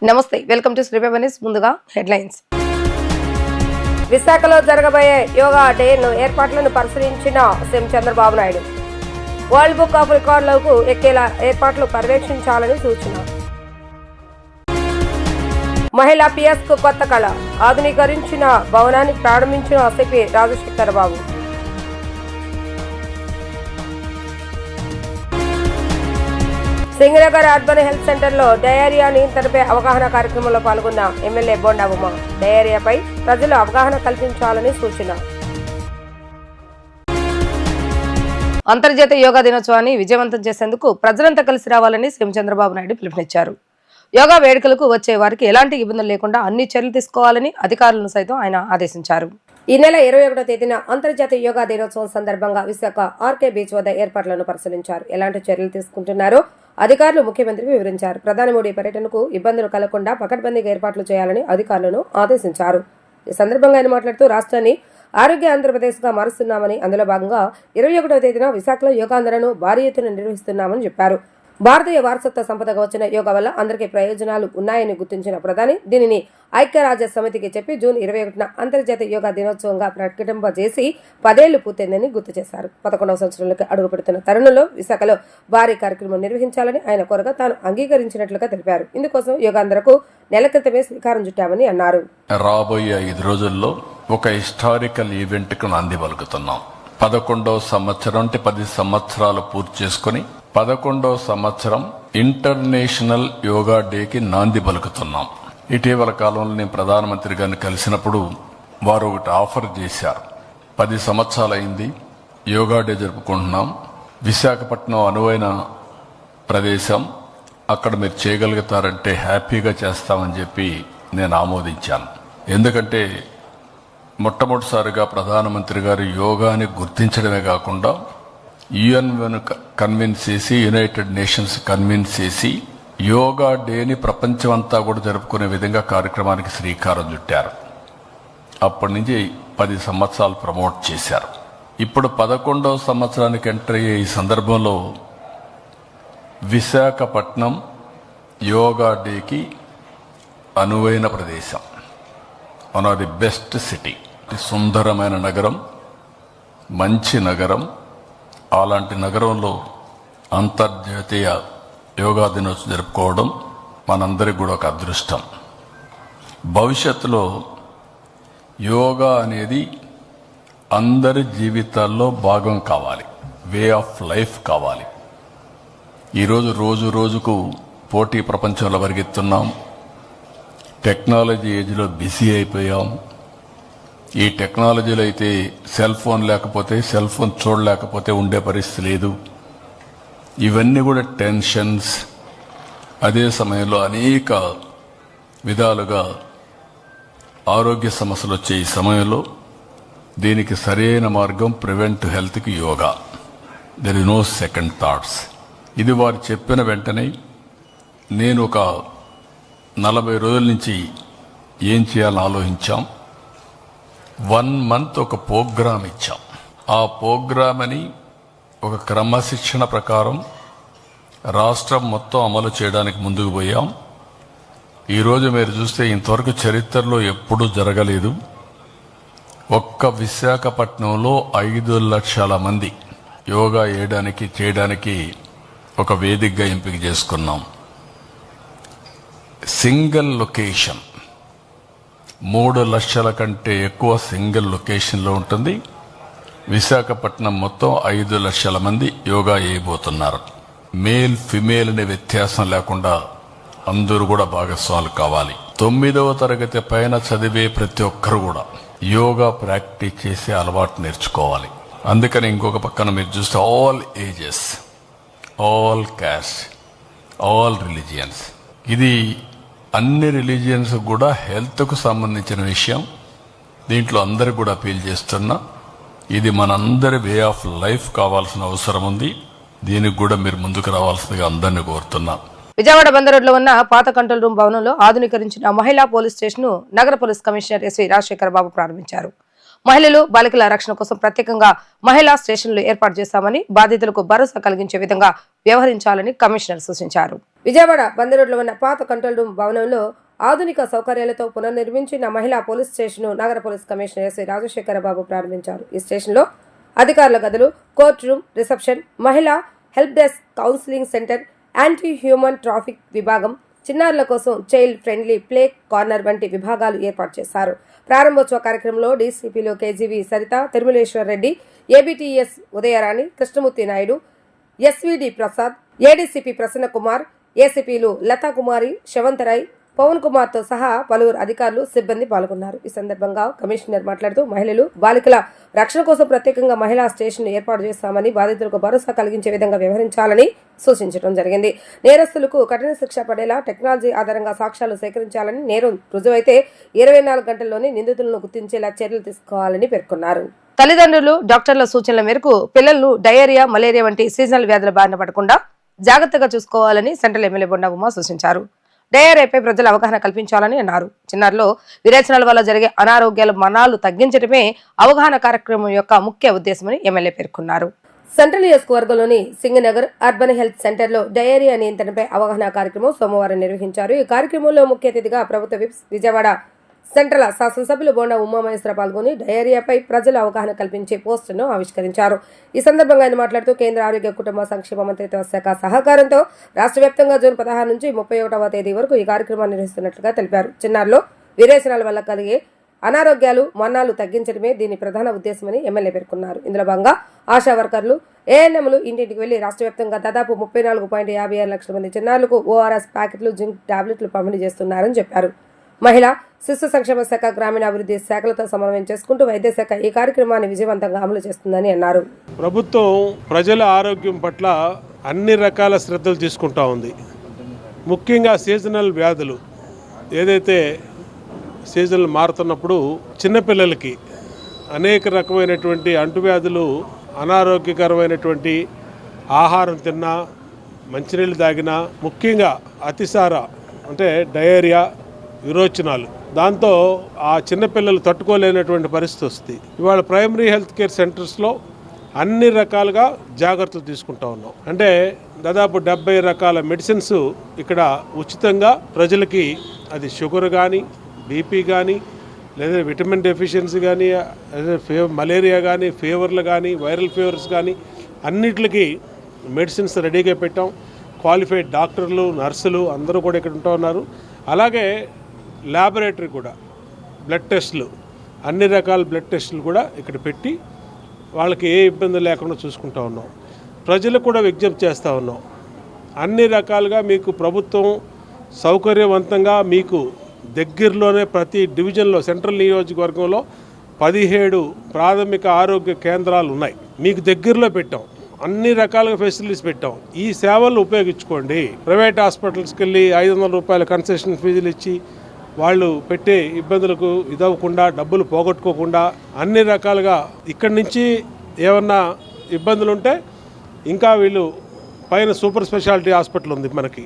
నమస్తే, welcome to Sripaper news. ముందుగా headlines. విశాఖలో జరగబోయే యోగా డేను ఏర్పాట్లను పరిశీలించిన CM Chandrababu Naidu. World book of రికార్డులకు ఎక్కేలా ఏర్పాట్లు పర్యవేక్షించాలని సూచన. మహిళా పిఎస్ కు కొత్త కళ, ఆధునీకరించిన భవనాన్ని ప్రారంభించిన సిపి రాజశేఖర్ బాబు. సింగనగర్ అర్బన్ హెల్త్ సెంటర్ లో డయేరియా నియంత్రణపై అవగాహన కార్యక్రమంలో పాల్గొన్న ఎమ్మెల్యే బోండా ఉమ. డయేరియాపై ప్రజలు అవగాహన కల్పించాలని సూచన. అంతర్జాతీయ యోగా దినోత్సవాన్ని విజయవంతం చేసేందుకు ప్రజలంతా కలిసి రావాలని సీఎం చంద్రబాబు నాయుడు పిలుపునిచ్చారు. యోగా వేడుకలకు వచ్చే వారికి ఎలాంటి ఇబ్బందులు లేకుండా అన్ని చర్యలు తీసుకోవాలని అధికారులను సైతం ఆయన ఆదేశించారు. ఈ నెల 21వ తేదీన అంతర్జాతీయ యోగా దినోత్సవం సందర్భంగా విశాఖ ఆర్కే బీచ్ వద్ద ఏర్పాట్లను పరిశీలించారు. ఎలాంటి చర్యలు తీసుకుంటున్నారో అధికారులు ముఖ్యమంత్రికి వివరించారు. ప్రధాని మోడీ పర్యటనకు ఇబ్బందులు కలగకుండా పకడ్బందీగా ఏర్పాట్లు చేయాలని అధికారులను ఆదేశించారు. ఈ సందర్భంగా ఆయన మాట్లాడుతూ రాష్ట్రాన్ని ఆరోగ్య ఆంధ్రప్రదేశ్ గా మారుస్తున్నామని, అందులో భాగంగా 21వ తేదీన విశాఖలో యోగాంధ్రను భారీ ఎత్తున నిర్వహిస్తున్నామని చెప్పారు. భారతీయ వారసత్వ సంపదగా వచ్చిన యోగా వల్ల అందరికీ ప్రయోజనాలు ఉన్నాయని గుర్తించిన ప్రధాని దీనిని ఐక్యరాజ్య సమితికి చెప్పి జూన్ 21న అంతర్జాతీయ యోగా దినోత్సవంగా ప్రకటింపజేసి 10 ఏళ్లు పూర్తయిందని గుర్తు చేశారు. 11వ సంవత్సరంలోకి అడుగుపెడుతున్న తరుణంలో విశాఖలో భారీ కార్యక్రమం నిర్వహించాలని ఆయన కోరగా తాను అంగీకరించినట్లుగా తెలిపారు. ఇందుకోసం యోగాంధ్రకు నెల క్రితమే శ్రీకారం చుట్టామని అన్నారు. రాబోయే 5 రోజుల్లో ఒక హిస్టారికల్ ఈవెంట్ కు నాంది పలుకుతున్నాం. 11వ సంవత్సరం అంటే 10 సంవత్సరాలు పూర్తి చేసుకుని 11వ సంవత్సరం ఇంటర్నేషనల్ యోగా డేకి నాంది పలుకుతున్నాం. ఇటీవల కాలంలో నేను ప్రధానమంత్రి గారిని కలిసినప్పుడు వారు ఒకటి ఆఫర్ చేశారు. 10 సంవత్సరాలైంది యోగా డే జరుపుకుంటున్నాం, విశాఖపట్నం అనువైన ప్రదేశం, అక్కడ మీరు చేయగలుగుతారంటే హ్యాపీగా చేస్తామని చెప్పి నేను ఆమోదించాను. ఎందుకంటే మొట్టమొదటిసారిగా ప్రధానమంత్రి గారు యోగాని గుర్తించడమే కాకుండా UN కన్విన్స్ చేసి, యునైటెడ్ నేషన్స్ కన్విన్స్ చేసి యోగా డేని ప్రపంచమంతా కూడా జరుపుకునే విధంగా కార్యక్రమానికి శ్రీకారం చుట్టారు. అప్పటి నుంచి 10 సంవత్సరాలు ప్రమోట్ చేశారు. ఇప్పుడు 11వ సంవత్సరానికి ఎంటర్ అయ్యే ఈ సందర్భంలో విశాఖపట్నం యోగా డేకి అనువైన ప్రదేశం, one of the best city, సుందరమైన నగరం, మంచి నగరం. అలాంటి నగరంలో అంతర్జాతీయ యోగా దినోత్సవం జరుపుకోవడం మనందరికి కూడా ఒక అదృష్టం. భవిష్యత్తులో యోగా అనేది అందరి జీవితాల్లో భాగం కావాలి, వే ఆఫ్ లైఫ్ కావాలి. ఈరోజు రోజు రోజుకు పోటీ ప్రపంచంలో పరిగెత్తున్నాం. టెక్నాలజీ ఏజ్లో బిజీ అయిపోయాం. ఈ టెక్నాలజీలో అయితే సెల్ ఫోన్ లేకపోతే, సెల్ ఫోన్ చూడలేకపోతే ఉండే పరిస్థితి లేదు. ఇవన్నీ కూడా టెన్షన్స్. అదే సమయంలో అనేక విధాలుగా ఆరోగ్య సమస్యలు వచ్చే ఈ సమయంలో దీనికి సరైన మార్గం ప్రివెంట్ హెల్త్కి yoga. There is no second thoughts. ఇది వారు చెప్పిన వెంటనే నేను ఒక 40 రోజుల నుంచి ఏం చేయాలని ఆలోచించాం. 1 మంత్ ఒక ప్రోగ్రాం ఇచ్చాం. ఆ ప్రోగ్రామ్ అని ఒక క్రమశిక్షణ ప్రకారం రాష్ట్రం మొత్తం అమలు చేయడానికి ముందుకు పోయాం. ఈరోజు మీరు చూస్తే ఇంతవరకు చరిత్రలో ఎప్పుడూ జరగలేదు. ఒక్క విశాఖపట్నంలో 5 లక్షల మంది యోగా చేయడానికి ఒక వేదికగా ఎంపిక చేసుకున్నాం. సింగిల్ లొకేషన్, 3 లక్షల కంటే ఎక్కువ సింగిల్ లొకేషన్లో ఉంటుంది. విశాఖపట్నం మొత్తం 5 లక్షల మంది యోగా చేయబోతున్నారు. మేల్ ఫిమేల్ అనే వ్యత్యాసం లేకుండా అందరూ కూడా భాగస్వాములు కావాలి. 9వ తరగతి పైన చదివే ప్రతి ఒక్కరు కూడా యోగా ప్రాక్టీస్ చేసే అలవాటు నేర్చుకోవాలి. అందుకని ఇంకొక పక్కన మీరు చూస్తే all ages, all caste, all religions, ఇది అన్ని రిలీజియన్స్ కూడా హెల్త్కు సంబంధించిన విషయం. దీంట్లో అందరు కూడా అపీల్ చేస్తున్నా, ఇది మనందరి వే ఆఫ్ లైఫ్ కావాల్సిన అవసరం ఉంది. దీనికి కూడా మీరు ముందుకు రావాల్సిందిగా అందరినీ కోరుతున్నా. విజయవాడ బందర్ రోడ్లో ఉన్న పాత కంట్రోల్ రూమ్ భవనంలో ఆధునీకరించిన మహిళా పోలీస్ స్టేషన్ ను నగర పోలీస్ కమిషనర్ ఎస్వి రాజశేఖర్ బాబు ప్రారంభించారు. మహిళలు బాలికల రక్షణ కోసం ప్రత్యేకంగా మహిళా స్టేషన్లు ఏర్పాటు చేశామని, బాధితులకు భరోసా కలిగించే విధంగా వ్యవహరించాలని కమిషనర్ సూచించారు. విజయవాడ బందరోడ్లో ఉన్న పాత కంట్రోల్ రూమ్ భవనంలో ఆధునిక సౌకర్యాలతో పునర్నిర్మించిన మహిళా పోలీస్ స్టేషన్ నగర పోలీస్ కమిషనర్ ఎస్ఐ రాజశేఖర బాబు ప్రారంభించారు. ఈ స్టేషన్లో అధికారుల గదులు, కోర్ట్ రూమ్, రిసెప్షన్, మహిళా help desk, counselling centre, anti human traffic విభాగం, చిన్నారుల కోసం చైల్డ్ ఫ్రెండ్లీ ప్లే కార్నర్ వంటి విభాగాలు ఏర్పాటు చేశారు. ప్రారంభోత్సవ కార్యక్రమంలో డీసీపీలు KGV Saritha, Thirumaleshwar Reddy, ఏబీటీఎస్ Udayarani, Krishnamurthy Naidu, SVD Prasad, ADCP Prasanna Kumar, ఏసీపీలు Lata కుమారి, శవంతరాయ్, పవన్ కుమార్ తో సహా పలువురు అధికారులు, సిబ్బంది పాల్గొన్నారు. ఈ సందర్భంగా కమిషనర్ మాట్లాడుతూ మహిళలు బాలికల రక్షణ కోసం ప్రత్యేకంగా మహిళా స్టేషన్ ఏర్పాటు చేస్తామని, బాధితులకు భరోసా కలిగించే విధంగా వ్యవహరించాలని సూచించడం జరిగింది. నేరస్తులకు కఠిన శిక్ష పడేలా టెక్నాలజీ ఆధారంగా సాక్ష్యాలు సేకరించాలని, నేరం రుజువైతే 24 గంటల్లోనే నిందితులను గుర్తించేలా చర్యలు తీసుకోవాలని పేర్కొన్నారు. తల్లిదండ్రులు, డాక్టర్ల సూచనల మేరకు పిల్లలను డయేరియా, మలేరియా వంటి సీజనల్ వ్యాధుల బారిన పడకుండా జాగ్రత్తగా చూసుకోవాలని సెంట్రల్ ఎమ్మెల్యే బొండా ఉమా సూచించారు. డయేరియాపై ప్రజలు అవగాహన కల్పించాలని అన్నారు. చిన్నారులో విరేచనాల వల్ల జరిగే అనారోగ్యాల మరణాలు తగ్గించడమే అవగాహన కార్యక్రమం యొక్క ముఖ్య ఉద్దేశమని ఎమ్మెల్యే పేర్కొన్నారు. సెంట్రల్ నియోజకవర్గంలోని సింగనగర్ అర్బన్ హెల్త్ సెంటర్లో డయేరియా నియంత్రణపై అవగాహన కార్యక్రమం సోమవారం నిర్వహించారు. ఈ కార్యక్రమంలో ముఖ్య అతిథిగా ప్రభుత్వ విప్ విజయవాడ సెంట్రల్ శాసనసభ్యులు బోండా ఉమామహేశ్వర పాల్గొని డయేరియాపై ప్రజలు అవగాహన కల్పించే పోస్టును ఆవిష్కరించారు. ఈ సందర్భంగా ఆయన మాట్లాడుతూ కేంద్ర ఆరోగ్య కుటుంబ సంక్షేమ మంత్రిత్వ శాఖ సహకారంతో రాష్ట్ర వ్యాప్తంగా జూన్ 16 నుంచి 31వ తేదీ వరకు ఈ కార్యక్రమాన్ని నిర్వహిస్తున్నట్లుగా తెలిపారు. చిన్నారులో విరేచనాల వల్ల కలిగే అనారోగ్యాలు, మరణాలు తగ్గించడమే దీని ప్రధాన ఉద్దేశమని ఎమ్మెల్యే పేర్కొన్నారు. ఇందులో భాగంగా ఆశా వర్కర్లు, ఏఎన్ఎంలు ఇంటింటికి వెళ్లి రాష్ట్ర వ్యాప్తంగా దాదాపు 34.56 లక్షల మంది చిన్నారులకు ఓఆర్ఎస్ ప్యాకెట్లు, జింక్ టాబ్లెట్లు పంపిణీ చేస్తున్నారని చెప్పారు. మహిళా శిశు సంక్షేమ శాఖ, గ్రామీణాభివృద్ధి శాఖలతో సమన్వయం చేసుకుంటూ వైద్య శాఖ ఈ కార్యక్రమాన్ని విజయవంతంగా అమలు చేస్తుందని అన్నారు. ప్రభుత్వం ప్రజల ఆరోగ్యం పట్ల అన్ని రకాల శ్రద్ధలు తీసుకుంటా ఉంది. ముఖ్యంగా సీజనల్ వ్యాధులు ఏదైతే సీజన్లు మారుతున్నప్పుడు చిన్నపిల్లలకి అనేక రకమైనటువంటి అంటువ్యాధులు, అనారోగ్యకరమైనటువంటి ఆహారం తిన్నా, మంచినీళ్ళు తాగినా, ముఖ్యంగా అతిసార అంటే డయేరియా, విరోచనాలు, దాంతో ఆ చిన్నపిల్లలు తట్టుకోలేనటువంటి పరిస్థితి వస్తుంది. ఇవాళ ప్రైమరీ హెల్త్ కేర్ సెంటర్స్లో అన్ని రకాలుగా జాగ్రత్తలు తీసుకుంటా ఉన్నాం. అంటే దాదాపు 70 రకాల మెడిసిన్స్ ఇక్కడ ఉచితంగా ప్రజలకి, అది షుగర్ కానీ, బీపీ కానీ, లేదా విటమిన్ డెఫిషియన్సీ కానీ, మలేరియా కానీ, ఫీవర్లు కానీ, వైరల్ ఫీవర్స్ కానీ అన్నిటికి మెడిసిన్స్ రెడీగా పెట్టాం. క్వాలిఫైడ్ డాక్టర్లు, నర్సులు అందరూ కూడా ఇక్కడ ఉంటూ ఉన్నారు. అలాగే ల్యాబొరేటరీ కూడా బ్లడ్ టెస్టులు, అన్ని రకాల బ్లడ్ టెస్టులు కూడా ఇక్కడ పెట్టి వాళ్ళకి ఏ ఇబ్బంది లేకుండా చూసుకుంటూ ఉన్నాం. ప్రజలకు కూడా విజ్ఞప్తి చేస్తూ ఉన్నాం. అన్ని రకాలుగా మీకు ప్రభుత్వం సౌకర్యవంతంగా మీకు దగ్గరలోనే ప్రతి డివిజన్లో, సెంట్రల్ నియోజకవర్గంలో 17 ప్రాథమిక ఆరోగ్య కేంద్రాలు ఉన్నాయి. మీకు దగ్గరలో పెట్టాం. అన్ని రకాలుగా ఫెసిలిటీస్ పెట్టాం. ఈ సేవలు ఉపయోగించుకోండి. ప్రైవేట్ హాస్పిటల్స్కి వెళ్ళి 500 రూపాయల కన్సెషన్ ఫీజులు ఇచ్చి వాళ్ళు పెట్టే ఇబ్బందులకు ఇదవ్వకుండా, డబ్బులు పోగొట్టుకోకుండా అన్ని రకాలుగా ఇక్కడి నుంచి ఏమన్నా ఇబ్బందులు ఉంటే ఇంకా వీళ్ళు పైన సూపర్ స్పెషాలిటీ హాస్పిటల్ ఉంది మనకి,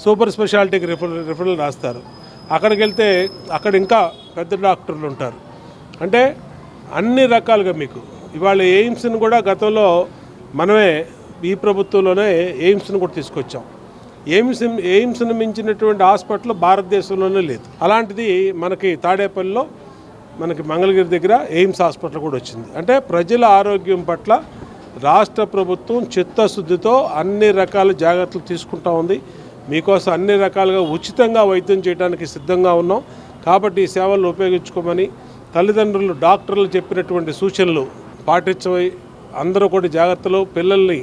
సూపర్ స్పెషాలిటీకి రిఫరల్ రాస్తారు. అక్కడికి వెళ్తే అక్కడ ఇంకా పెద్ద డాక్టర్లు ఉంటారు. అంటే అన్ని రకాలుగా మీకు ఇవాళ ఎయిమ్స్ని కూడా గతంలో మనమే ఈ ప్రభుత్వంలోనే ఎయిమ్స్ని కూడా తీసుకొచ్చాం. ఎయిమ్స్ను మించినటువంటి హాస్పిటల్ భారతదేశంలోనే లేదు. అలాంటిది మనకి తాడేపల్లిలో, మనకి మంగళగిరి దగ్గర ఎయిమ్స్ హాస్పిటల్ కూడా వచ్చింది. అంటే ప్రజల ఆరోగ్యం పట్ల రాష్ట్ర ప్రభుత్వం చిత్తశుద్ధితో అన్ని రకాల జాగ్రత్తలు తీసుకుంటా ఉంది. మీకోసం అన్ని రకాలుగా ఉచితంగా వైద్యం చేయడానికి సిద్ధంగా ఉన్నాం. కాబట్టి ఈ సేవలను ఉపయోగించుకోమని తల్లిదండ్రులు, డాక్టర్లు చెప్పినటువంటి సూచనలు పాటించవై అందరూ కూడా జాగ్రత్తలు, పిల్లల్ని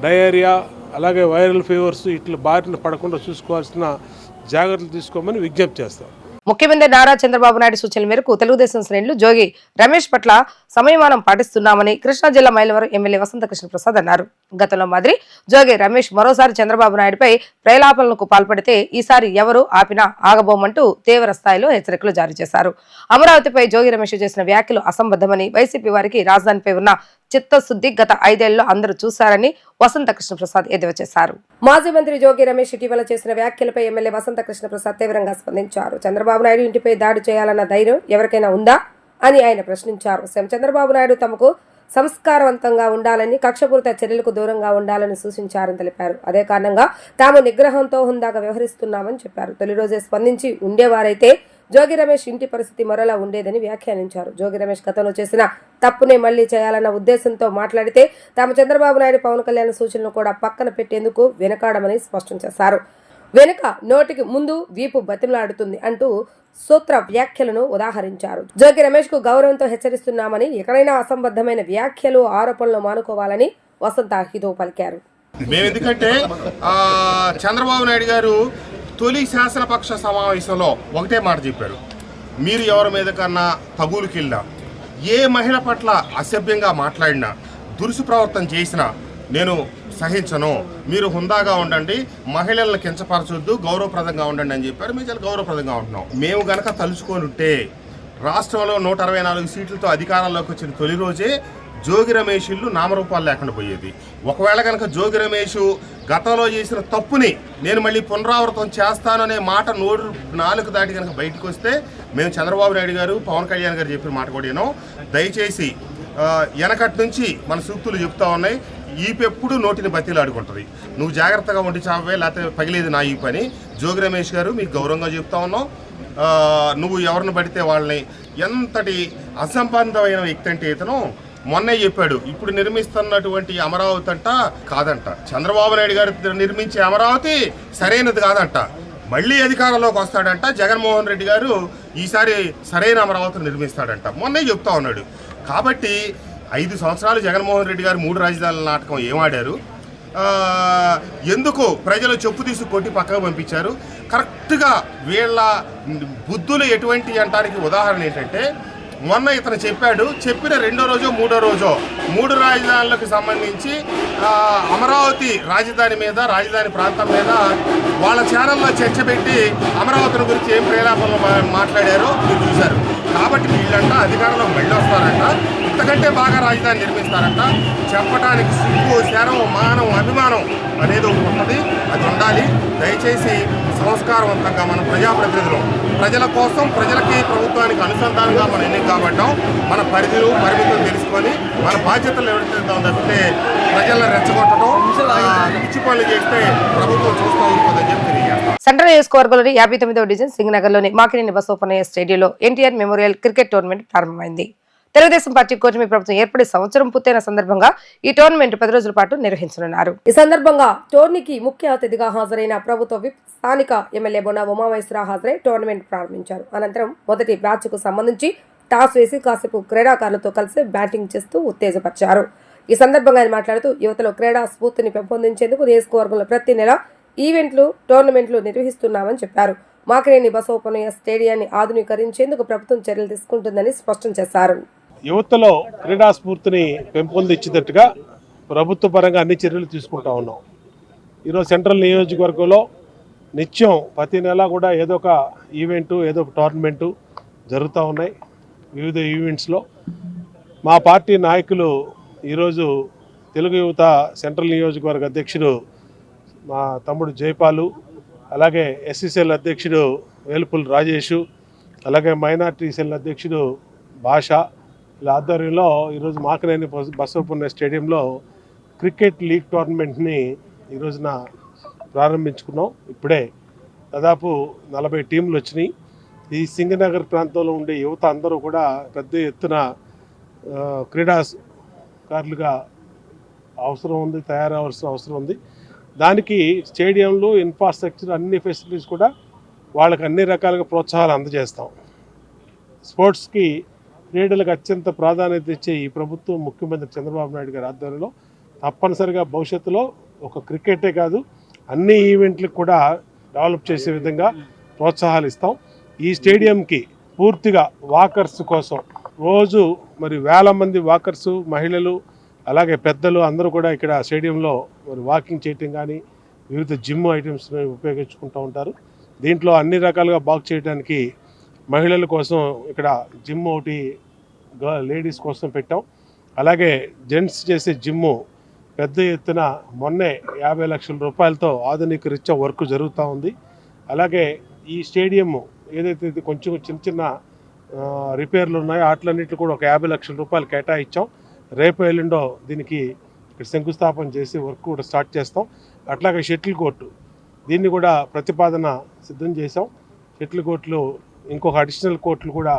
డయేరియా, అలాగే వైరల్ ఫీవర్స్ ఇట్లా బారిన పడకుండా చూసుకోవాల్సిన జాగ్రత్తలు తీసుకోమని విజ్ఞప్తి చేస్తాం. ముఖ్యమంత్రి నారా చంద్రబాబు నాయుడు సూచనల మేరకు తెలుగుదేశం శ్రేణులు జోగి రమేష్ పట్ల సంయమనం పాటిస్తున్నామని కృష్ణా జిల్లా మైలవరం ఎమ్మెల్యే వసంత కృష్ణ ప్రసాద్ అన్నారు. గతంలో మాదిరి జోగి రమేష్ మరోసారి చంద్రబాబు నాయుడుపై ప్రేలాపనలకు పాల్పడితే ఈసారి ఎవరు ఆపినా ఆగబోమంటూ తీవ్ర స్థాయిలో హెచ్చరికలు జారీ చేశారు. అమరావతిపై జోగి రమేష్ చేసిన వ్యాఖ్యలు అసంబద్ధమని, వైసీపీ వారికి రాజధానిపై ఉన్న చిత్తశుద్ధి గత 5 ఏళ్లలో అందరూ చూశారని వసంత కృష్ణ ప్రసాద్ ఎద్దేవా చేశారు. మాజీ మంత్రి జోగి రమేష్ ఇటీవల చేసిన వ్యాఖ్యలపై ఎమ్మెల్యే వసంత కృష్ణ ప్రసాద్ తీవ్రంగా స్పందించారు. చంద్రబాబు నాయుడు ఇంటిపై దాడి చేయాలన్న ధైర్యం ఎవరికైనా ఉందా? అని ఆయన ప్రశ్నించారు. సీఎం చంద్రబాబు నాయుడు తమకు సంస్కారవంతంగా ఉండాలని, కక్షపూరిత చర్యలకు దూరంగా ఉండాలని సూచించారని తెలిపారు. అదే కారణంగా తాము నిగ్రహంతో హుందాగా వ్యవహరిస్తున్నామని చెప్పారు. తొలి రోజే స్పందించి ఉండేవారైతే జోగి రమేష్ ఇంటి పరిస్థితి మరోలా ఉండేదని వ్యాఖ్యానించారు. జోగి రమేష్ గతంలో చేసిన తప్పునే మళ్లీ చేయాలన్న ఉద్దేశంతో మాట్లాడితే తాము చంద్రబాబు నాయుడు, పవన్ కళ్యాణ్ సూచనలు కూడా పక్కన పెట్టేందుకు వెనకాడమని స్పష్టం చేశారు. వెనుక నోటికి ముందు వీపు బతిమలాడుతుంది అంటూ సూత్ర వ్యాఖ్యలను ఉదాహరించారు. జోగి రమేష్ కు గౌరవంతో హెచ్చరిస్తున్నామని, ఎక్కడైనా అసంబద్ధమైన వ్యాఖ్యలు, ఆరోపణలు మానుకోవాలని వసంత హితవు పలికారు. మేము ఎందుకంటే చంద్రబాబు నాయుడు గారు తొలి శాసనపక్ష సమావేశంలో ఒకటే మాట చెప్పారు, మీరు ఎవరి మీద కన్నా తగులుకెళ్ళినా, ఏ మహిళ పట్ల అసభ్యంగా మాట్లాడినా, దురుసు ప్రవర్తన చేసినా నేను సహించను, మీరు హుందాగా ఉండండి, మహిళలను కించపరచొద్దు, గౌరవప్రదంగా ఉండండి అని చెప్పారు. మేము చాలా గౌరవప్రదంగా ఉంటున్నాం. మేము గనక తలుచుకొని ఉంటే రాష్ట్రంలో 164 సీట్లతో అధికారంలోకి వచ్చిన తొలి రోజే జోగి రమేష్ ఇల్లు నామరూపాలు లేకుండా పోయేది. ఒకవేళ కనుక జోగి రమేష్ గతంలో చేసిన తప్పుని నేను మళ్ళీ పునరావృతం చేస్తాననే మాట నాలుగు దాటి కనుక బయటకు వస్తే మేము చంద్రబాబు నాయుడు గారు, పవన్ కళ్యాణ్ గారు చెప్పిన మాట కూడా విన్నాం. దయచేసి వెనకటి నుంచి మన సూక్తులు చెప్తా ఉన్నాయి, ఈపెప్పుడు నోటిని బతిలాడుకుంటుంది, నువ్వు జాగ్రత్తగా ఉండి చావే, లేకపోతే పగిలేదు నా ఈ పని. జోగి రమేష్ గారు మీకు గౌరవంగా చెప్తా ఉన్నాం, నువ్వు ఎవరిని పడితే వాళ్ళని, ఎంతటి అసంబద్ధమైన వ్యక్తి అంటే ఇతను మొన్నే చెప్పాడు, ఇప్పుడు నిర్మిస్తున్నటువంటి అమరావతి అంట కాదంట, చంద్రబాబు నాయుడు గారు నిర్మించే అమరావతి సరైనది కాదంట, మళ్ళీ అధికారంలోకి వస్తాడంట, జగన్మోహన్ రెడ్డి గారు ఈసారి సరైన అమరావతిని నిర్మిస్తాడంట, మొన్నే చెప్తా ఉన్నాడు. కాబట్టి 5 సంవత్సరాలు జగన్మోహన్ రెడ్డి గారు 3 రాజధానుల నాటకం ఏమాడారు, ఎందుకు ప్రజలు చెప్పు తీసి కొట్టి పక్కకు పంపించారు? కరెక్ట్గా వీళ్ళ బుద్ధులు ఎటువంటి అంటానికి ఉదాహరణ ఏంటంటే, మొన్న ఇతను చెప్పిన 2వ రోజో 3వ రోజో 3 రాజధానులకు సంబంధించి అమరావతి రాజధాని మీద, రాజధాని ప్రాంతం మీద వాళ్ళ ఛానల్లో చర్చ పెట్టి అమరావతిని గురించి ఏం ప్రేలాపనలు మాట్లాడారో మీరు చూశారు. కాబట్టి వీళ్ళంట అధికారంలో మళ్ళీ వస్తారంట, ఇంతకంటే బాగా రాజధాని నిర్మిస్తారంట. చెప్పడానికి సిగ్గు, శరం, మానం, అభిమానం అనేది ఒకటి ఉంటుంది, అది ఉండాలి. దయచేసి సంస్కారవంతంగా మన ప్రజాప్రతినిధులు ప్రజల కోసం, ప్రజలకి, ప్రభుత్వానికి అనుసంధానంగా మనం ఎన్నిక కాబట్టాం. మన పరిధులు, పరిమితులు తెలుసుకొని మన బాధ్యతలు ఎవరైతే తప్పితే ప్రజలను రెచ్చగొట్టడం, పిచ్చి పనులు చేస్తే ప్రభుత్వం చూస్తూ ఉంటుందని చెప్పి తెలియజేస్తాం. సెంట్రల్ నియోజకవర్గంలోని 59వ డివిజన్ సింగనగర్లోని మాకినేని బసవపున్నయ్య స్టేడియంలో ఎన్టీఆర్ మెమోరియల్ క్రికెట్ టోర్నమెంట్ ప్రారంభమైంది. తెలుగుదేశం పార్టీ కూటమి ప్రభుత్వం ఏర్పడి సంవత్సరం పూర్తయిన సందర్భంగా ఈ టోర్నమెంట్ 10 రోజుల పాటు నిర్వహించనున్నారు. ఈ సందర్భంగా టోర్నీకి ముఖ్య అతిథిగా హాజరైన ప్రభుత్వ విప్, స్థానిక ఎమ్మెల్యే బొన ఉమామహేశ్వరరావు హాజరై టోర్నమెంట్ ప్రారంభించారు. అనంతరం మొదటి బ్యాచ్ కు సంబంధించి టాస్ వేసి కాసేపు క్రీడాకారులతో కలిసి బ్యాటింగ్ చేస్తూ ఉత్తేజపరిచారు. ఈ సందర్భంగా ఆయన మాట్లాడుతూ యువతలో క్రీడా స్ఫూర్తిని పెంపొందించేందుకు నియోజకవర్గంలో ప్రతి నెల ఈవెంట్లు, టోర్నమెంట్లు నిర్వహిస్తున్నామని చెప్పారు. మాకినేని బసవపున్నయ్య స్టేడియాన్ని ఆధునీకరించేందుకు ప్రభుత్వం చర్యలు తీసుకుంటుందని స్పష్టం చేశారు. యువతలో క్రీడా స్ఫూర్తిని పెంపొందించేటట్టుగా ప్రభుత్వ పరంగా అన్ని చర్యలు తీసుకుంటా ఉన్నాం. ఈరోజు సెంట్రల్ నియోజకవర్గంలో నిత్యం ప్రతి నెల కూడా ఏదో ఒక ఈవెంటు, ఏదో ఒక టోర్నమెంటు జరుగుతూ ఉన్నాయి. వివిధ ఈవెంట్స్లో మా పార్టీ నాయకులు ఈరోజు తెలుగు యువత సెంట్రల్ నియోజకవర్గ అధ్యక్షుడు మా తమ్ముడు జైపాలు, అలాగే ఎస్సీసీఎల్ అధ్యక్షుడు వేలుపుల్ రాజేషు, అలాగే మైనార్టీ సెల్ అధ్యక్షుడు భాష, ఇలా ఆధ్వర్యంలో ఈరోజు మాకినేని బసవపున్నయ్య స్టేడియంలో క్రికెట్ లీగ్ టోర్నమెంట్ని ఈరోజున ప్రారంభించుకున్నాం. ఇప్పుడే దాదాపు 40 టీంలు వచ్చినాయి. ఈ సింగనగర్ ప్రాంతంలో ఉండే యువత అందరూ కూడా పెద్ద ఎత్తున క్రీడాకారులుగా అవసరం ఉంది, తయారవలసిన అవసరం ఉంది. దానికి స్టేడియంలో ఇన్ఫ్రాస్ట్రక్చర్, అన్ని ఫెసిలిటీస్ కూడా వాళ్ళకి అన్ని రకాలుగా ప్రోత్సాహాలు అందజేస్తాం. స్పోర్ట్స్కి, క్రీడలకు అత్యంత ప్రాధాన్యత ఇచ్చే ఈ ప్రభుత్వం, ముఖ్యమంత్రి చంద్రబాబు నాయుడు గారి ఆధ్వర్యంలో తప్పనిసరిగా భవిష్యత్తులో ఒక క్రికెటే కాదు అన్ని ఈవెంట్లకు కూడా డెవలప్ చేసే విధంగా ప్రోత్సాహాలు ఇస్తాం. ఈ స్టేడియంకి పూర్తిగా వాకర్స్ కోసం రోజు మరి వేల మంది వాకర్సు, మహిళలు, అలాగే పెద్దలు అందరూ కూడా ఇక్కడ స్టేడియంలో మరి వాకింగ్ చేయటం కానీ వివిధ జిమ్ ఐటమ్స్ని ఉపయోగించుకుంటూ ఉంటారు. దీంట్లో అన్ని రకాలుగా బాగు చేయడానికి మహిళల కోసం ఇక్కడ జిమ్ ఒకటి లేడీస్ కోసం పెట్టాం. అలాగే జెంట్స్ చేసే జిమ్ము పెద్ద ఎత్తున మొన్నే 50 లక్షల రూపాయలతో ఆధునికరీత్యా వర్క్ జరుగుతూ ఉంది. అలాగే ఈ స్టేడియం ఏదైతే కొంచెం చిన్న రిపేర్లు ఉన్నాయి. వాటిలన్నింటిలో కూడా ఒక 50 లక్షల రూపాయలు కేటాయించాం. రేపు ఎల్లుండో దీనికి ఇక్కడ శంకుస్థాపన చేసి వర్క్ కూడా స్టార్ట్ చేస్తాం. అట్లాగే షటిల్ కోర్టు దీన్ని కూడా ప్రతిపాదన సిద్ధం చేసాం. షటిల్ కోర్టులు ఇంకొక అడిషనల్ కోర్టులు కూడా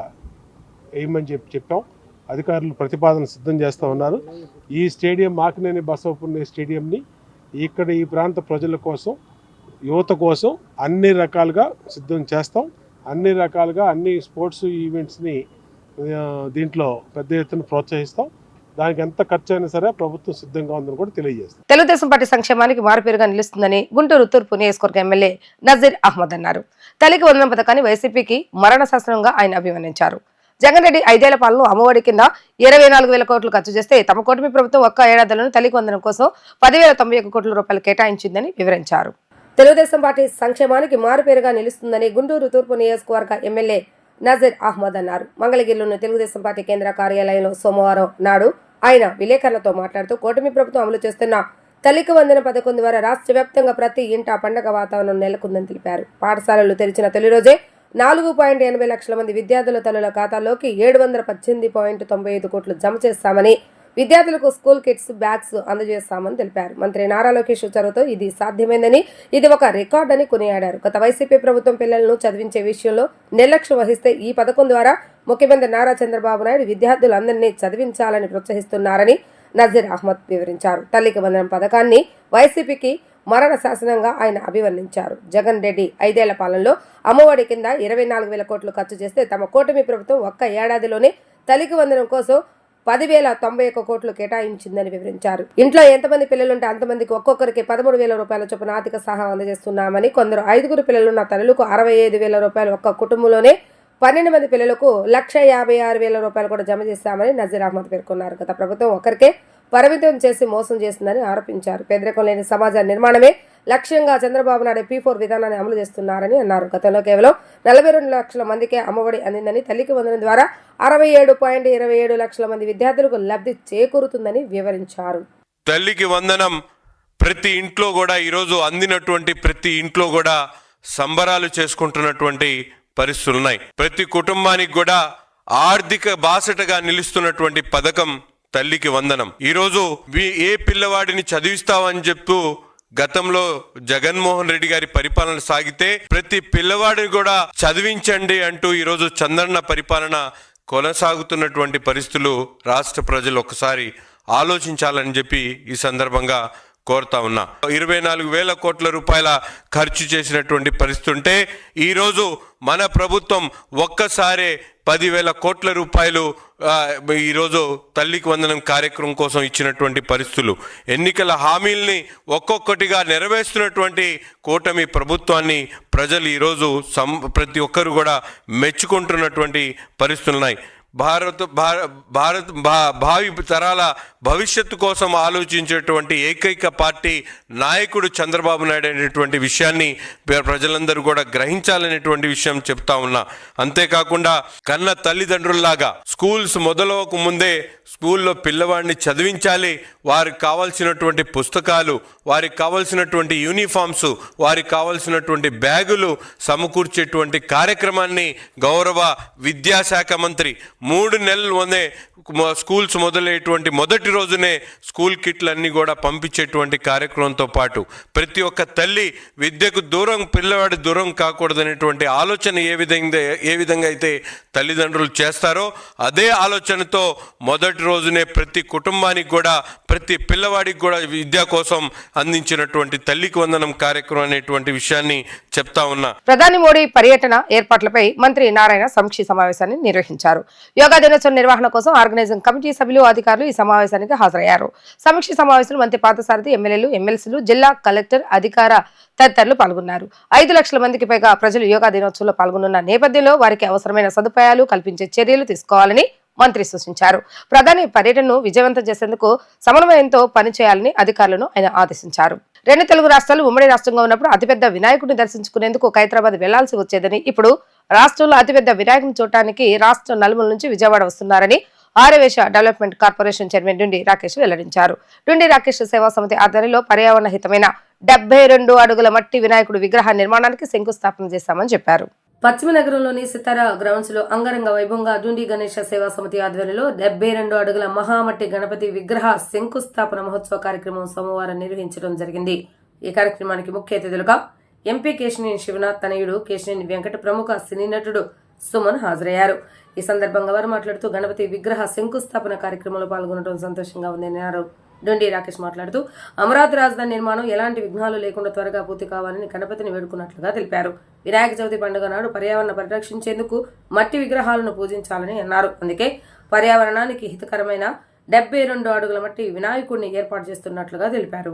వేయమని చెప్పాం. అధికారులు ప్రతిపాదన సిద్ధం చేస్తూ ఉన్నారు. ఈ స్టేడియం మాకినేని బసవపుణ్య స్టేడియంని ఇక్కడ ఈ ప్రాంత ప్రజల కోసం, యువత కోసం అన్ని రకాలుగా సిద్ధం చేస్తాం. అన్ని రకాలుగా అన్ని స్పోర్ట్స్ ఈవెంట్స్ని దీంట్లో పెద్ద ఎత్తున ప్రోత్సహిస్తాం. దానికి ఎంత ఖర్చు అయినా సరే ప్రభుత్వం సిద్ధంగా ఉందని కూడా తెలియజేస్తాం. తెలుగుదేశం పార్టీ సంక్షేమానికి మారుపేరుగా నిలుస్తుందని గుంటూరు తూర్పు నియోజకవర్గ ఎమ్మెల్యే నజీర్ అహ్మద్ అన్నారు. తల్లికి వందనం పథకాన్ని వైసీపీకి మరణ శాసనంగా ఆయన అభివర్ణించారు. జగన్ రెడ్డి 5 ఏళ్ల పాలన అమ్మఒడి కింద 24,000 కోట్లు ఖర్చు చేస్తే తమ కూటమి ప్రభుత్వం ఒక్క ఏడాదిలోనే తల్లికి వందనం కోసం 10,091 కోట్ల రూపాయలు కేటాయించిందని వివరించారు. తెలుగుదేశం పార్టీ సంక్షేమానికి మారుపేరుగా నిలుస్తుందని గుంటూరు తూర్పు నియోజకవర్గ ఎమ్మెల్యే నజీర్ అహ్మద్ అన్నారు. మంగళగిరిలోని తెలుగుదేశం పార్టీ కేంద్ర కార్యాలయంలో సోమవారం నాడు ఆయన విలేకరులతో మాట్లాడుతూ కూటమి ప్రభుత్వం అమలు చేస్తున్న తల్లికి వందన పథకం ద్వారా రాష్ట్ర వ్యాప్తంగా ప్రతి ఇంటా పండగ వాతావరణం నెలకొందని తెలిపారు. పాఠశాలలు తెరిచిన తొలి రోజే 4.80 లక్షల మంది విద్యార్థుల తల్లుల ఖాతాల్లోకి 718.95 కోట్లు జమ చేస్తామని, విద్యార్థులకు స్కూల్ కిట్స్, బ్యాగ్స్ అందజేస్తామని తెలిపారు. మంత్రి నారా లోకేష్ చొరవతో ఇది సాధ్యమైందని, ఇది ఒక రికార్డ్ అని కొనియాడారు. గత వైసీపీ ప్రభుత్వం పిల్లలను చదివించే విషయంలో నిర్లక్ష్యం వహిస్తే ఈ పథకం ద్వారా ముఖ్యమంత్రి నారా చంద్రబాబు నాయుడు విద్యార్థులందరినీ చదివించాలని ప్రోత్సహిస్తున్నారని నజీర్ అహ్మద్ వివరించారు. తల్లికి వందనం పథకాన్ని వైసీపీకి మరణ శాసనంగా ఆయన అభివర్ణించారు. జగన్ రెడ్డి 5 ఏళ్ల పాలనలో అమ్మఒడి కింద 24,000 కోట్లు ఖర్చు చేస్తే తమ కూటమి ప్రభుత్వం ఒక్క ఏడాదిలోనే తల్లికి వందనం కోసం 10,091 కోట్లు కేటాయించిందని వివరించారు. ఇంట్లో ఎంతమంది పిల్లలుంటే అంతమందికి ఒక్కొక్కరికి 13,000 రూపాయల చొప్పున ఆర్థిక సహాయం అందజేస్తున్నామని, కొందరు 5 పిల్లలున్న తల్లులకు 65,000 రూపాయలు, ఒక్క కుటుంబంలోనే 12 మంది పిల్లలకు 1,56,000 రూపాయలు కూడా జమ చేశామని నజీర్ అహ్మద్ పేర్కొన్నారు. గత ప్రభుత్వం ఒక్కరికే పరిమితం చేసి మోసం చేసిందని ఆరోపించారు. పేదరికం లేని సమాజ నిర్మాణమే లక్ష్యంగా చంద్రబాబు నాయుడు P4 విధానాన్ని అమలు చేస్తున్నారని అన్నారు. గతంలో కేవలం 42 లక్షల మందికే అమ్మఒడి అందిందని, తల్లికి వందనం ద్వారా 67.27 లక్షల మంది విద్యార్థులకు లబ్ధి చేకూరుతుందని వివరించారు. తల్లికి వందనం ప్రతి ఇంట్లో కూడా ఈరోజు అందినటువంటి ప్రతి ఇంట్లో కూడా సంబరాలు చేసుకుంటున్నటువంటి పరిస్థితులు ఉన్నాయి. ప్రతి కుటుంబానికి కూడా ఆర్థిక బాసటగా నిలుస్తున్నటువంటి పథకం తల్లికి వందనం. ఈరోజు ఏ పిల్లవాడిని చదివిస్తావని చెప్తూ గతంలో జగన్మోహన్ రెడ్డి గారి పరిపాలన సాగితే ప్రతి పిల్లవాడిని కూడా చదివించండి అంటూ ఈరోజు చంద్రన్న పరిపాలన కొనసాగుతున్నటువంటి పరిస్థితులు రాష్ట్ర ప్రజలు ఒకసారి ఆలోచించాలని చెప్పి ఈ సందర్భంగా కోరుతా ఉన్నా. 24,000 కోట్ల రూపాయల ఖర్చు చేసినటువంటి పరిస్థితి ఉంటే ఈరోజు మన ప్రభుత్వం ఒక్కసారే 10,000 కోట్ల రూపాయలు ఈరోజు తల్లికి వందనం కార్యక్రమం కోసం ఇచ్చినటువంటి పరిస్థితులు, ఎన్నికల హామీల్ని ఒక్కొక్కటిగా నెరవేరుస్తున్నటువంటి కూటమి ప్రభుత్వాన్ని ప్రజలు ఈరోజు ప్రతి ఒక్కరు కూడా మెచ్చుకుంటున్నటువంటి పరిస్థితులు ఉన్నాయి. భావి తరాల భవిష్యత్తు కోసం ఆలోచించేటువంటి ఏకైక పార్టీ నాయకుడు చంద్రబాబు నాయుడు అనేటువంటి విషయాన్ని ప్రజలందరూ కూడా గ్రహించాలనేటువంటి విషయం చెప్తా ఉన్నా. అంతేకాకుండా కన్న తల్లిదండ్రుల్లాగా స్కూల్స్ మొదలవక ముందే స్కూల్లో పిల్లవాడిని చదివించాలి, వారికి కావాల్సినటువంటి పుస్తకాలు, వారికి కావాల్సినటువంటి యూనిఫామ్స్, వారికి కావాల్సినటువంటి బ్యాగులు సమకూర్చేటువంటి కార్యక్రమాన్ని గౌరవ విద్యాశాఖ మంత్రి 3 నెలల్లోనే స్కూల్స్ మొదలయ్యేటువంటి మొదటి రోజునే స్కూల్ కిట్లన్నీ కూడా పంపించేటువంటి కార్యక్రమంతో పాటు ప్రతి ఒక్క తల్లి విద్యకు పిల్లవాడి దూరం కాకూడదనేటువంటి ఆలోచన ఏ విధంగా అయితే తల్లిదండ్రులు చేస్తారో అదే ఆలోచనతో మొదటి రోజునే ప్రతి కుటుంబానికి కూడా ప్రతి పిల్లవాడికి కూడా విద్య కోసం అందించినటువంటి తల్లికి వందనం కార్యక్రమం అనేటువంటి విషయాన్ని చెప్తా ఉన్నా. ప్రధాని మోడీ పర్యటన ఏర్పాట్లపై మంత్రి నారాయణ సమీక్ష సమావేశాన్ని నిర్వహించారు. యోగా దినోత్సవం నిర్వహణ కోసం ఆర్గనైజింగ్ కమిటీ సభ్యులు, అధికారులు ఈ సమావేశానికి హాజరయ్యారు. సమీక్ష సమావేశంలో మంత్రి పార్థసారథి, ఎమ్మెల్యేలు, ఎమ్మెల్సీలు, జిల్లా కలెక్టర్, అధికార తదితరులు పాల్గొన్నారు. 5 లక్షల మందికి పైగా ప్రజలు యోగా దినోత్సవంలో పాల్గొనున్న నేపథ్యంలో వారికి అవసరమైన సదుపాయాలు కల్పించే చర్యలు తీసుకోవాలని మంత్రి సూచించారు. ప్రధాని పర్యటనను విజయవంతం చేసేందుకు సమన్వయంతో పనిచేయాలని అధికారులను ఆయన ఆదేశించారు. 2 తెలుగు రాష్ట్రాలు ఉమ్మడి రాష్ట్రంగా ఉన్నప్పుడు అతిపెద్ద వినాయకుడిని దర్శించుకునేందుకు హైదరాబాద్ వెళ్లాల్సి వచ్చేదని, ఇప్పుడు రాష్ట్రంలో అతిపెద్ద వినాయకుని చూడటానికి రాష్ట్ర నలుమూల నుంచి విజయవాడ వస్తున్నారని Aryavysya development corporation chairman డుండి Rakesh వెల్లడించారు. డుండి రాకేష్ సేవా సమితి ఆధ్వర్యంలో పర్యావరణ హితమైన 72 అడుగుల మట్టి వినాయకుడు విగ్రహ నిర్మాణానికి శంకుస్థాపన చేశామని చెప్పారు. పశ్చిమ నగరంలోని సితారా గ్రౌండ్స్ లో అంగరంగ వైభవంగా డుండి గణేష సేవా సమితి ఆధ్వర్యంలో 72 అడుగుల మహామట్టి గణపతి విగ్రహ శంకుస్థాపన మహోత్సవ కార్యక్రమం సోమవారం నిర్వహించడం జరిగింది. ఈ కార్యక్రమానికి ముఖ్య అతిథులుగా ఎంపీ కేశినేని శివనాథ్ తనయుడు కేశినేని వెంకట ప్రముఖ సినీ నటుడు సుమన్ హాజరయ్యారు. ఈ సందర్భంగా వారు మాట్లాడుతూ గణపతి విగ్రహ శంకుస్థాపన కార్యక్రమంలో పాల్గొనడం సంతోషంగా ఉందన్నారు. డొండి రాకేష్ మాట్లాడుతూ అమరావతి రాజధాని నిర్మాణం ఎలాంటి విఘ్నాలు లేకుండా త్వరగా పూర్తి కావాలని గణపతిని వేడుకున్నట్లుగా తెలిపారు. వినాయక చవితి పండుగ నాడు పర్యావరణ పరిరక్షించేందుకు మట్టి విగ్రహాలను పూజించాలని అన్నారు. అందుకే పర్యావరణానికి హితకరమైన 72 అడుగుల మట్టి వినాయకుడిని ఏర్పాటు చేస్తున్నట్లుగా తెలిపారు.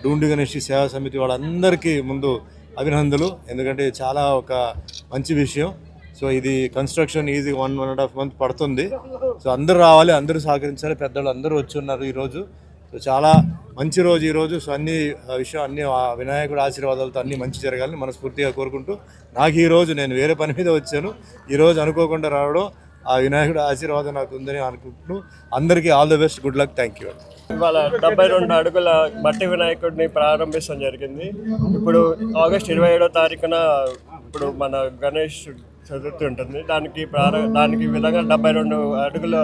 డూండి గణేష్ సేవా సమితి వాళ్ళందరికీ ముందు అభినందనలు. ఎందుకంటే చాలా ఒక మంచి విషయం. సో ఇది కన్స్ట్రక్షన్ ఈజీ 1.5 month పడుతుంది. సో అందరూ రావాలి, అందరూ సహకరించాలి. పెద్దలు అందరూ వచ్చి ఉన్నారు ఈరోజు. సో చాలా మంచి రోజు ఈరోజు. సో అన్ని విషయం అన్ని వినాయకుడి ఆశీర్వాదాలతో అన్ని మంచి జరగాలని మనస్ఫూర్తిగా కోరుకుంటూ, నాకు ఈరోజు నేను వేరే పని మీద వచ్చాను, ఈరోజు అనుకోకుండా రావడం ఆ వినాయకుడి ఆశీర్వాదం నాకు ఉందని అనుకుంటూ అందరికీ all the best, good luck, thank you. ఇవాళ 72 అడుగుల మట్టి వినాయకుడిని ప్రారంభించడం జరిగింది. ఇప్పుడు ఆగస్ట్ 27వ తారీఖున ఇప్పుడు మన గణేష్ చతుర్థి ఉంటుంది. దానికి విధంగా 72 అడుగుల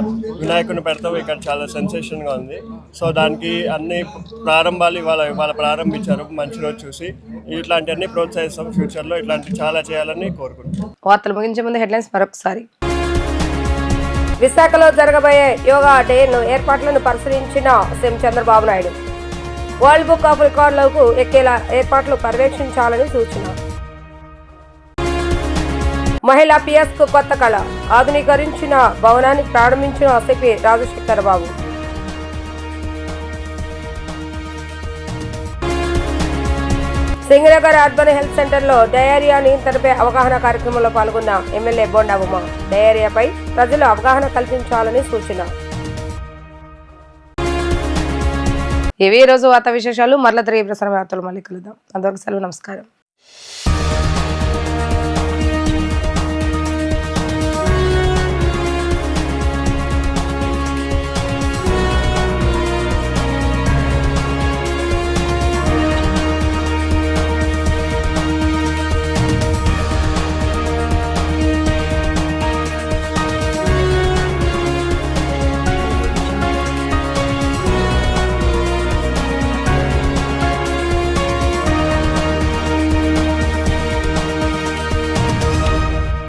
వినాయకుడిని పెడతాం. ఇక్కడ చాలా సెన్సేషన్గా ఉంది. సో దానికి అన్ని ప్రారంభాలు ఇవాళ ప్రారంభించారు. మంచి రోజు చూసి ఇట్లాంటి అన్ని ప్రోత్సహిస్తాం. ఫ్యూచర్లో ఇట్లాంటి చాలా చేయాలని కోరుకుంటున్నాం. వార్తలు ముగించే ముందు హెడ్లైన్స్ మరొకసారి. విశాఖలో జరగబోయే యోగా డేను ఏర్పాట్లను పరిశీలించిన CM Chandrababu Naidu. World book of రికార్డులకు ఎక్కేలా ఏర్పాట్లు పర్యవేక్షించాలని సూచన. మహిళా పిఎస్ కు కొత్త కళ, ఆధునీకరించిన భవనాన్ని ప్రారంభించిన సిపి రాజశేఖర్ బాబు. సింగనగర్ అర్బన్ హెల్త్ సెంటర్ లో డయేరియా నియంత్రణపై అవగాహన కార్యక్రమంలో పాల్గొన్న ఎమ్మెల్యే బోండా ఉమ. డయేరియాపై ప్రజలు అవగాహన కల్పించాలని సూచన. ఇవి ఈ రోజు వార్తా విశేషాలు. మరల తిరిగి ప్రసారం వార్తలు మళ్ళీ కలుద్దాం. అందరికీ సెలవు, నమస్కారం.